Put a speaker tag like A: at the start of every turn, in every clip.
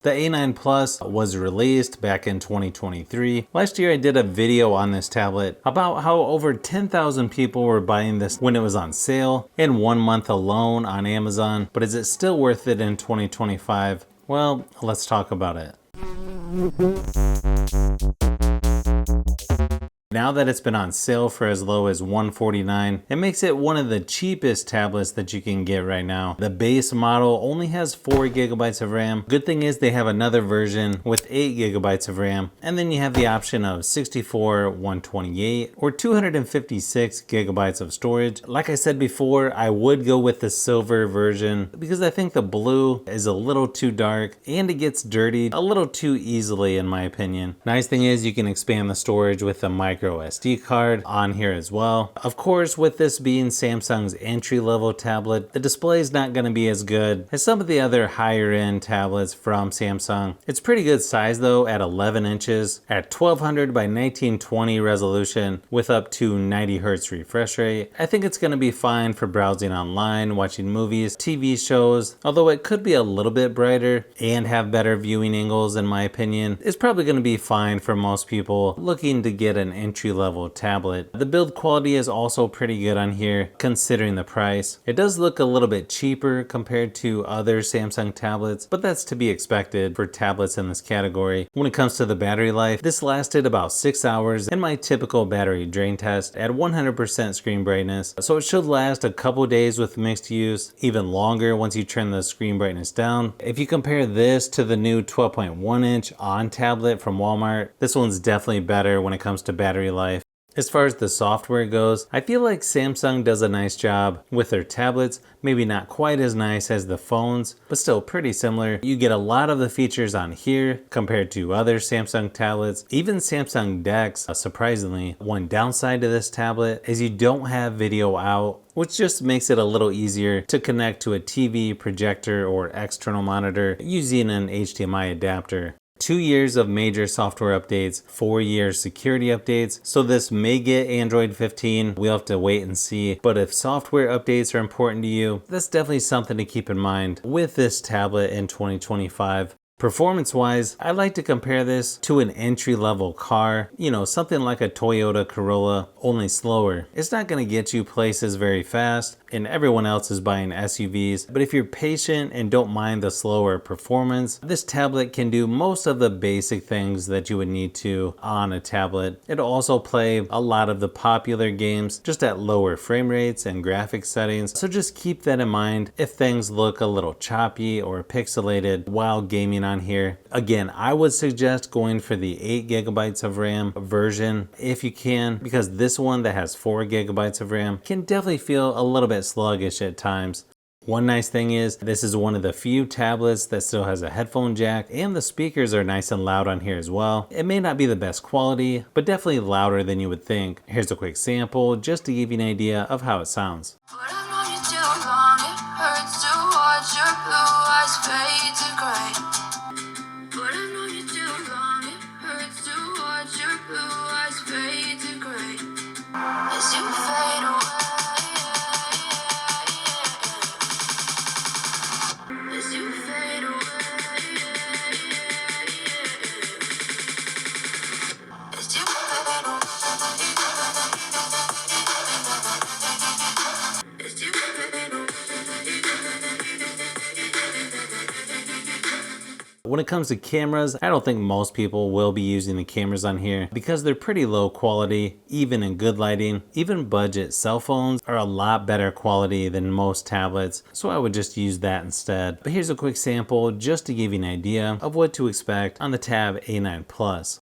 A: The A9 Plus was released back in 2023. Last year I did a video on this tablet about how over 10,000 people were buying this when it was on sale in 1 month alone on Amazon. But is it still worth it in 2025? Well, let's talk about it. Now that it's been on sale for as low as $149, it makes it one of the cheapest tablets that you can get right now. The base model only has 4 gigabytes of RAM. Good thing is they have another version with 8 gigabytes of RAM, and then you have the option of 64, 128, or 256 gigabytes of storage. Like I said before, I would go with the silver version because I think the blue is a little too dark and it gets dirty a little too easily in my opinion. Nice thing is you can expand the storage with a micro SD card on here as well. Of course, with this being Samsung's entry-level tablet, the display is not going to be as good as some of the other higher-end tablets from Samsung. It's pretty good size though at 11 inches at 1200 by 1920 resolution with up to 90 Hz refresh rate. I think it's going to be fine for browsing online, watching movies, TV shows, although it could be a little bit brighter and have better viewing angles in my opinion. It's probably going to be fine for most people looking to get an entry-level tablet. The build quality is also pretty good on here considering the price. It does look a little bit cheaper compared to other Samsung tablets, but that's to be expected for tablets in this category. When it comes to the battery life, this lasted about 6 hours in my typical battery drain test at 100% screen brightness, so it should last a couple days with mixed use, even longer once you turn the screen brightness down. If you compare this to the new 12.1 inch on tablet from Walmart, this one's definitely better when it comes to battery life. As far as the software goes, I feel like Samsung does a nice job with their tablets, maybe not quite as nice as the phones, but still pretty similar. You get a lot of the features on here compared to other Samsung tablets, even Samsung DeX. Surprisingly, one downside to this tablet is you don't have video out, which just makes it a little easier to connect to a TV, projector, or external monitor using an HDMI adapter. 2 years of major software updates, 4 years security updates, so this may get Android 15, we'll have to wait and see, but if software updates are important to you, that's definitely something to keep in mind with this tablet in 2025. Performance-wise, I like to compare this to an entry-level car, something like a Toyota Corolla, only slower. It's not going to get you places very fast, and everyone else is buying SUVs, but if you're patient and don't mind the slower performance, this tablet can do most of the basic things that you would need to on a tablet. It'll also play a lot of the popular games just at lower frame rates and graphics settings, so just keep that in mind if things look a little choppy or pixelated while gaming on here. Again, I would suggest going for the 8 gigabytes of RAM version if you can, because this one that has 4 gigabytes of RAM can definitely feel a little bit sluggish at times. One nice thing is this is one of the few tablets that still has a headphone jack, and the speakers are nice and loud on here as well. It may not be the best quality, but definitely louder than you would think. Here's a quick sample just to give you an idea of how it sounds. When it comes to cameras, I don't think most people will be using the cameras on here because they're pretty low quality, even in good lighting. Even budget cell phones are a lot better quality than most tablets, so I would just use that instead. But here's a quick sample just to give you an idea of what to expect on the Tab A9 Plus.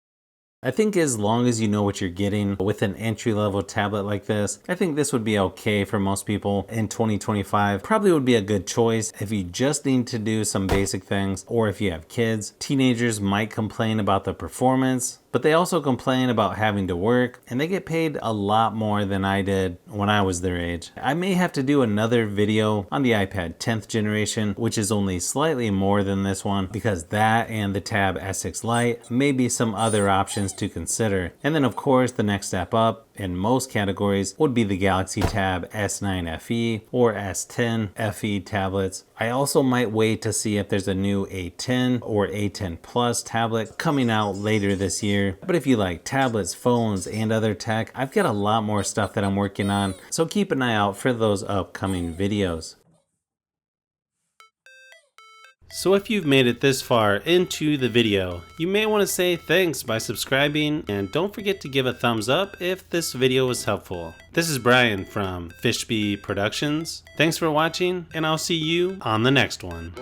A: I think as long as you know what you're getting with an entry-level tablet like this, I think this would be okay for most people in 2025. Probably would be a good choice if you just need to do some basic things, or if you have kids. Teenagers might complain about the performance, but they also complain about having to work, and they get paid a lot more than I did when I was their age. I may have to do another video on the iPad 10th generation, which is only slightly more than this one, because that and the Tab S6 Lite may be some other options to consider. And then of course the next step up in most categories would be the Galaxy Tab S9 FE or S10 FE tablets. I also might wait to see if there's a new A10 or A10 Plus tablet coming out later this year. But if you like tablets, phones, and other tech, I've got a lot more stuff that I'm working on, so keep an eye out for those upcoming videos. So if you've made it this far into the video, you may want to say thanks by subscribing, and don't forget to give a thumbs up if this video was helpful. This is Brian from Fishbee Productions. Thanks for watching, and I'll see you on the next one.